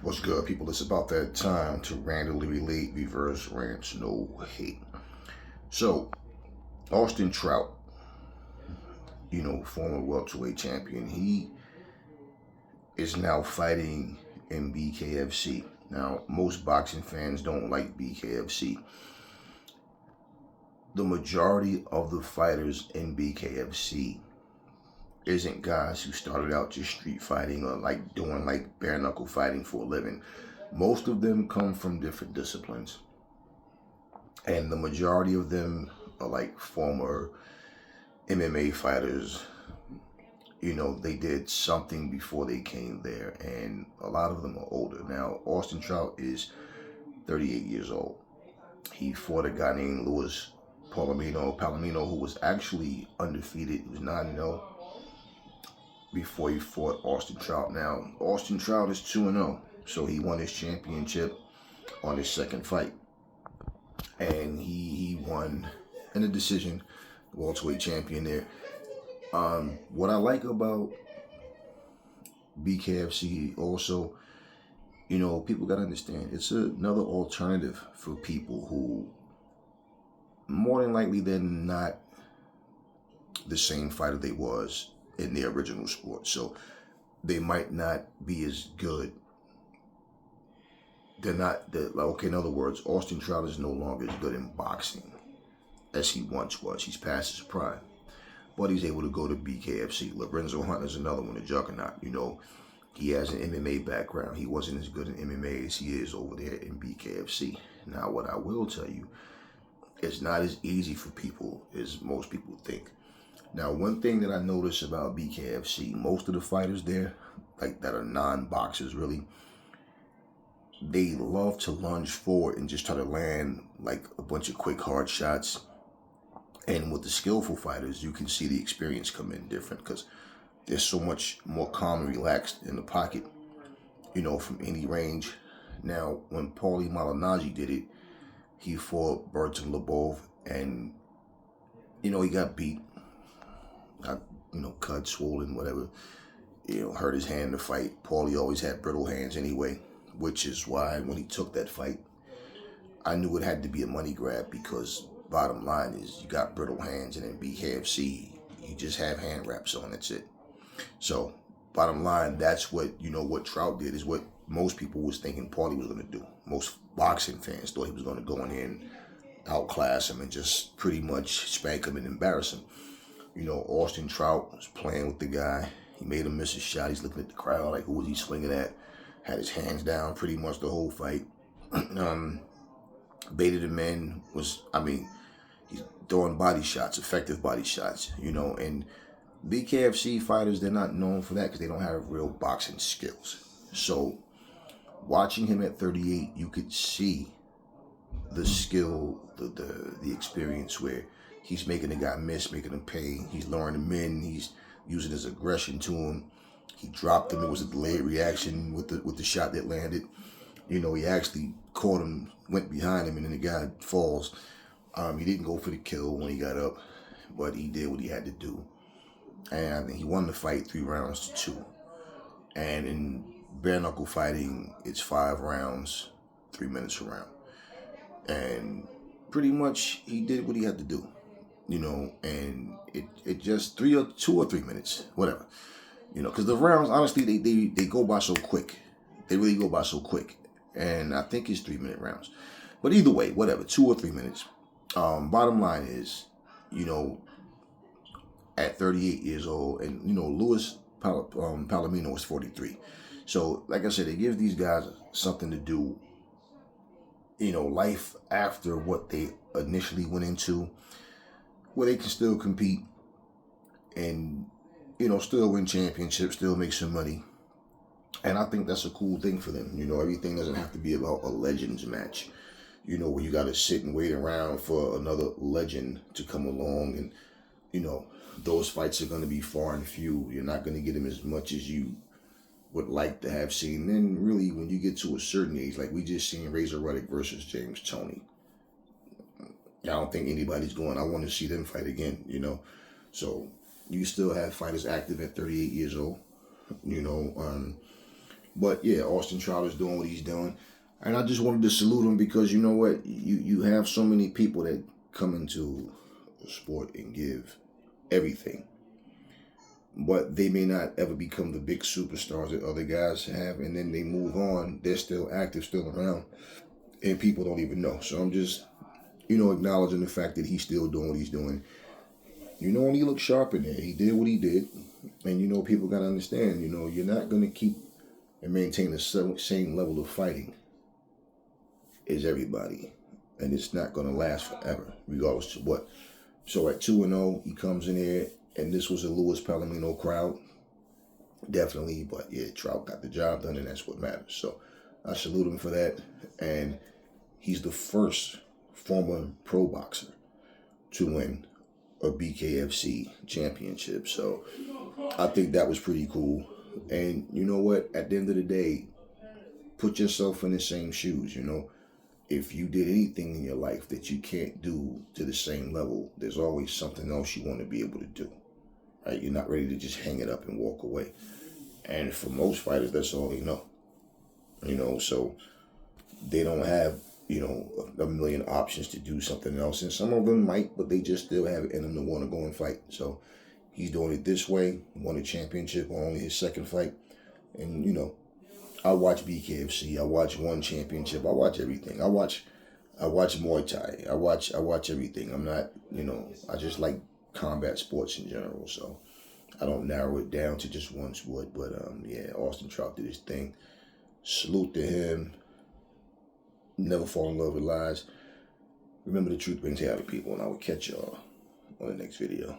What's good, people? It's about that time to randomly relate, reverse rants, no hate. So, Austin Trout, former welterweight champion, he is now fighting in BKFC. Now, most boxing fans don't like BKFC. The majority of the fighters in BKFC isn't guys who started out just street fighting or like doing like bare knuckle fighting for a living. Most of them come from different disciplines, and the majority of them are like former MMA fighters. They did something before they came there, and a lot of them are older. Now, Austin Trout is 38 years old. He fought a guy named Luis Palomino, who was actually undefeated. He was 9-0 before he fought Austin Trout. Now, Austin Trout is 2-0, so he won his championship on his second fight. And he won in a decision, welterweight champion there. What I like about BKFC also, people got to understand, it's another alternative for people who, more than likely, they're not the same fighter they was in the original sport. So they might not be as good. In other words, Austin Trout is no longer as good in boxing as he once was. He's past his prime. But he's able to go to BKFC. Lorenzo Hunt is another one, a juggernaut. He has an MMA background. He wasn't as good in MMA as he is over there in BKFC. Now, what I will tell you, it's not as easy for people as most people think. Now, one thing that I notice about BKFC, most of the fighters there, like that are non-boxers really, they love to lunge forward and just try to land like a bunch of quick, hard shots. And with the skillful fighters, you can see the experience come in different because they're so much more calm and relaxed in the pocket, from any range. Now, when Paulie Malignaggi did it, he fought Burton Lobov, and, he got beat. Got, cut, swollen, whatever. Hurt his hand in the fight. Paulie always had brittle hands anyway, which is why when he took that fight, I knew it had to be a money grab because bottom line is you got brittle hands, and in BKFC, you just have hand wraps on, that's it. So, bottom line, that's what, what Trout did is what most people was thinking Paulie was going to do. Most boxing fans thought he was going to go in there and outclass him and just pretty much spank him and embarrass him. Austin Trout was playing with the guy. He made him miss his shot. He's looking at the crowd like, who was he swinging at? Had his hands down pretty much the whole fight. Baited him in. He's throwing body shots, effective body shots, and BKFC fighters, they're not known for that because they don't have real boxing skills. So watching him at 38, you could see the skill, the experience where he's making the guy miss, making him pay. He's luring him in. He's using his aggression to him. He dropped him. It was a delayed reaction with the shot that landed. He actually caught him, went behind him, and then the guy falls. He didn't go for the kill when he got up, but he did what he had to do. And I think he won the fight 3-2. And in bare knuckle fighting, it's 5 rounds, 3 minutes a round. And pretty much he did what he had to do, and it just 2 or 3 minutes, whatever, because the rounds, honestly, they go by so quick. They really go by so quick. And I think it's 3-minute rounds. But either way, whatever, 2 or 3 minutes. Bottom line is, at 38 years old, and, Luis Palomino is 43. So, like I said, it gives these guys something to do, life after what they initially went into, where they can still compete and, still win championships, still make some money. And I think that's a cool thing for them. Everything doesn't have to be about a legends match, where you got to sit and wait around for another legend to come along. And, those fights are going to be far and few. You're not going to get them as much as you would like to have seen. Then really, when you get to a certain age, like we just seen Razor Ruddock versus James Toney, I don't think anybody's going, I want to see them fight again, So you still have fighters active at 38 years old, But yeah, Austin Trout is doing what he's doing. And I just wanted to salute him because you know what? You have so many people that come into the sport and give everything. But they may not ever become the big superstars that other guys have. And then they move on. They're still active, still around. And people don't even know. So I'm just, acknowledging the fact that he's still doing what he's doing. And he looked sharp in there. He did what he did. And, people got to understand, you're not going to keep and maintain the same level of fighting as everybody. And it's not going to last forever, regardless of what. So at 2-0, he comes in here, and this was a Luis Palomino crowd. Definitely, but yeah, Trout got the job done, and that's what matters. So I salute him for that. And he's the first former pro boxer to win a BKFC championship. So I think that was pretty cool. And you know what? At the end of the day, put yourself in the same shoes, If you did anything in your life that you can't do to the same level, there's always something else you want to be able to do. Right? You're not ready to just hang it up and walk away. And for most fighters, that's all they know. So they don't have, a million options to do something else. And some of them might, but they just still have it in them to want to go and fight. So he's doing it this way. Won a championship on only his second fight. And, I watch BKFC. I watch One Championship. I watch everything. I watch Muay Thai. I watch everything. I'm not, I just like combat sports in general. So I don't narrow it down to just one sport. But yeah, Austin Trout did his thing. Salute to him. Never fall in love with lies. Remember, the truth brings you happy, people, and I will catch y'all on the next video.